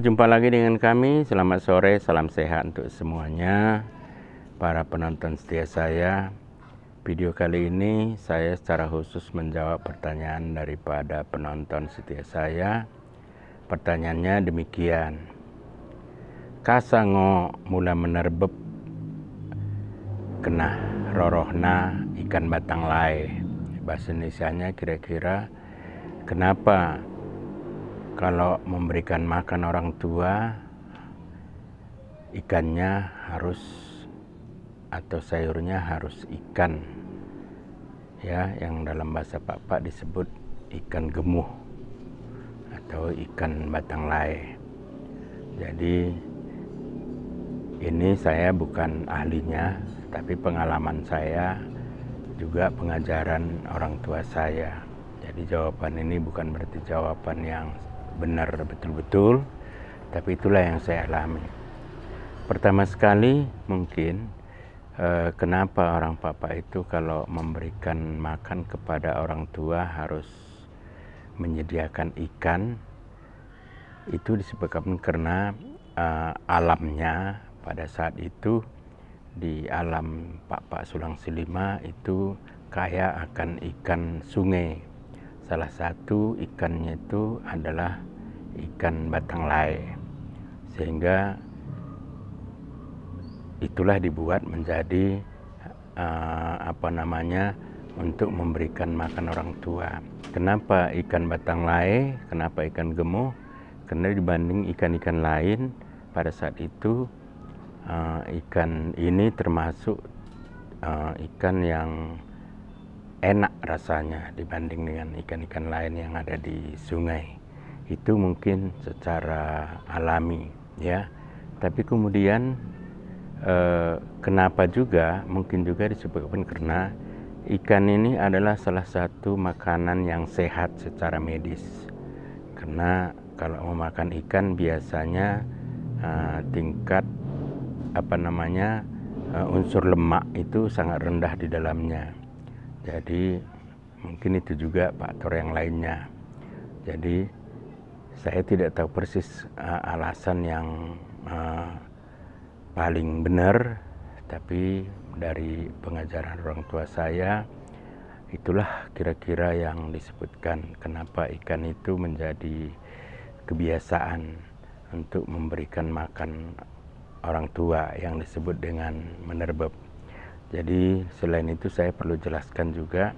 Jumpa lagi dengan kami. Selamat sore, salam sehat untuk semuanya, para penonton setia saya. Video kali ini saya secara khusus menjawab pertanyaan daripada penonton setia saya. Pertanyaannya demikian. Kasango mula menerbeb kena rorohna ikan batang lai. Bahasa Indonesianya kira-kira, kenapa kalau memberikan makan orang tua, ikannya harus atau sayurnya harus ikan, ya, yang dalam bahasa Pak disebut ikan gemuh atau ikan batang lai. Jadi ini saya bukan ahlinya, tapi pengalaman saya juga pengajaran orang tua saya. Jadi jawaban ini bukan berarti jawaban yang benar betul-betul, tapi itulah yang saya alami. Pertama sekali mungkin kenapa orang papa itu kalau memberikan makan kepada orang tua harus menyediakan ikan, itu disebabkan karena alamnya pada saat itu di alam Pak Sulang Silima itu kaya akan ikan sungai. Salah satu ikannya itu adalah ikan batang lai, sehingga itulah dibuat menjadi untuk memberikan makan orang tua. Kenapa ikan batang lai? Kenapa ikan gemuh? Karena dibanding ikan-ikan lain pada saat itu ikan ini termasuk ikan yang enak rasanya dibanding dengan ikan-ikan lain yang ada di sungai. Itu mungkin secara alami, ya. Tapi kemudian kenapa juga? Mungkin juga disebabkan karena ikan ini adalah salah satu makanan yang sehat secara medis. Karena kalau memakan ikan biasanya tingkat unsur lemak itu sangat rendah di dalamnya. Jadi mungkin itu juga faktor yang lainnya. Jadi saya tidak tahu persis alasan yang paling benar, tapi dari pengajaran orang tua saya itulah kira-kira yang disebutkan kenapa ikan itu menjadi kebiasaan untuk memberikan makan orang tua yang disebut dengan menerbeb. Jadi selain itu saya perlu jelaskan juga,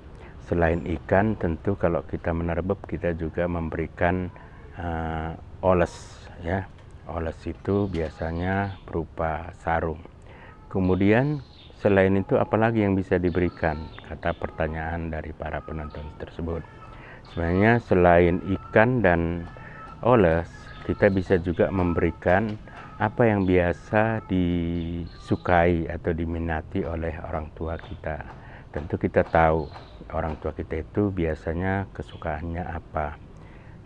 selain ikan tentu kalau kita menerbeb kita juga memberikan oles, ya. Oles itu biasanya berupa sarung. Kemudian selain itu apalagi yang bisa diberikan, kata pertanyaan dari para penonton tersebut. Sebenarnya selain ikan dan oles, kita bisa juga memberikan apa yang biasa disukai atau diminati oleh orang tua kita. Tentu kita tahu orang tua kita itu biasanya kesukaannya apa,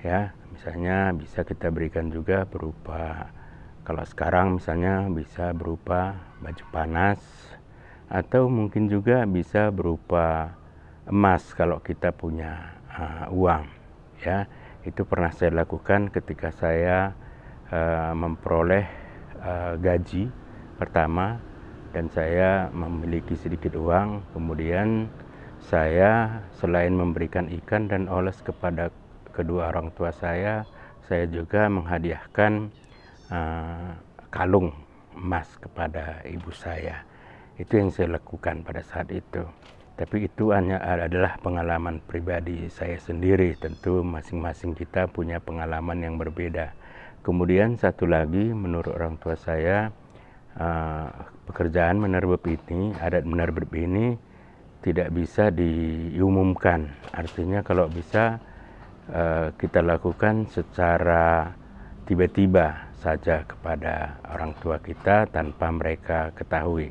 ya. Misalnya bisa kita berikan juga berupa, kalau sekarang misalnya bisa berupa baju panas, atau mungkin juga bisa berupa emas kalau kita punya uang, ya. Itu pernah saya lakukan ketika saya memperoleh gaji pertama dan saya memiliki sedikit uang. Kemudian saya selain memberikan ikan dan oles kepada kedua orang tua saya juga menghadiahkan kalung emas kepada ibu saya. Itu yang saya lakukan pada saat itu. Tapi itu hanya adalah pengalaman pribadi saya sendiri. Tentu masing-masing kita punya pengalaman yang berbeda. Kemudian satu lagi, menurut orang tua saya, pekerjaan menerbeb ini, adat menerbeb ini tidak bisa diumumkan. Artinya kalau bisa kita lakukan secara tiba-tiba saja kepada orang tua kita tanpa mereka ketahui.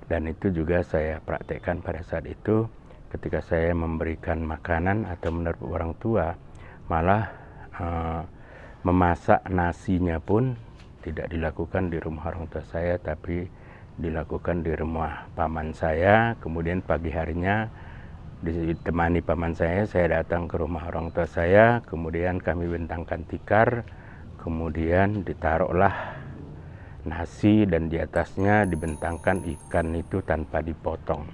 Dan itu juga saya praktekkan pada saat itu ketika saya memberikan makanan atau menerbeb orang tua, malah memasak nasinya pun tidak dilakukan di rumah orang tua saya, tapi dilakukan di rumah paman saya. Kemudian pagi harinya ditemani paman saya datang ke rumah orang tua saya, kemudian kami bentangkan tikar, kemudian ditaruhlah nasi dan di atasnya dibentangkan ikan itu tanpa dipotong.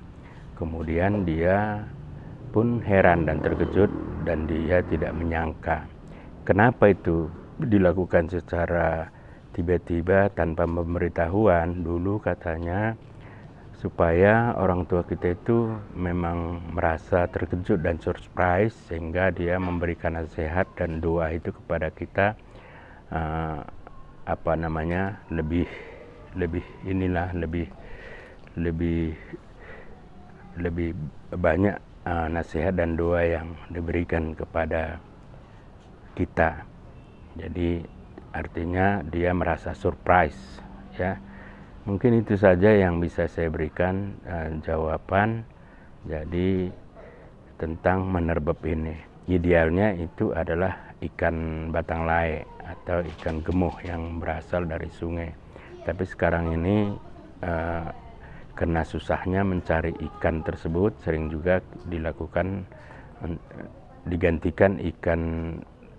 Kemudian dia pun heran dan terkejut dan dia tidak menyangka kenapa itu dilakukan secara tiba-tiba tanpa pemberitahuan. Dulu katanya supaya orang tua kita itu memang merasa terkejut dan surprise sehingga dia memberikan nasihat dan doa itu kepada kita lebih banyak nasihat dan doa yang diberikan kepada kita. Jadi artinya dia merasa surprise, ya. Mungkin itu saja yang bisa saya berikan jawaban. Jadi tentang menerbeb ini, idealnya itu adalah ikan batang lae atau ikan gemuh yang berasal dari sungai. Tapi sekarang ini karena susahnya mencari ikan tersebut, sering juga digantikan ikan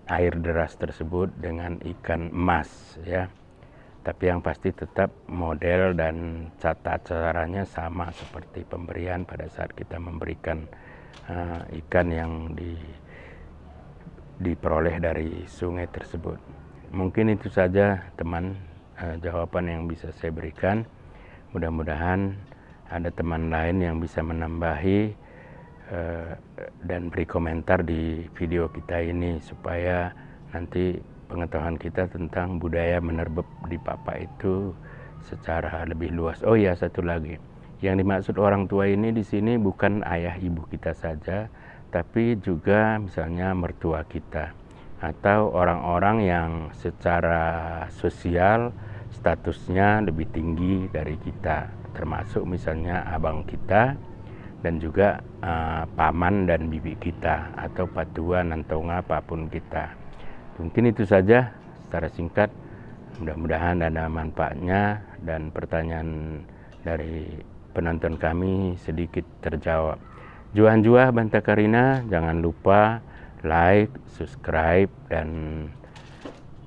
air deras tersebut dengan ikan emas, ya. Tapi yang pasti tetap model dan tata caranya sama seperti pemberian pada saat kita memberikan ikan yang diperoleh dari sungai tersebut. Mungkin itu saja teman jawaban yang bisa saya berikan. Mudah-mudahan ada teman lain yang bisa menambahi dan beri komentar di video kita ini supaya nanti pengetahuan kita tentang budaya menerbeb di Papa itu secara lebih luas. Oh ya, satu lagi. Yang dimaksud orang tua ini di sini bukan ayah ibu kita saja, tapi juga misalnya mertua kita atau orang-orang yang secara sosial statusnya lebih tinggi dari kita, termasuk misalnya abang kita dan juga paman dan bibi kita atau patuan atau apapun kita. Mungkin itu saja secara singkat. Mudah-mudahan ada manfaatnya dan pertanyaan dari penonton kami sedikit terjawab. Juan-juah Banta Karina, jangan lupa like, subscribe, dan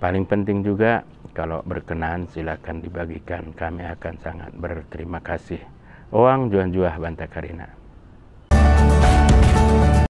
paling penting juga kalau berkenan silakan dibagikan. Kami akan sangat berterima kasih. Oang Juan-juah Banta Karina.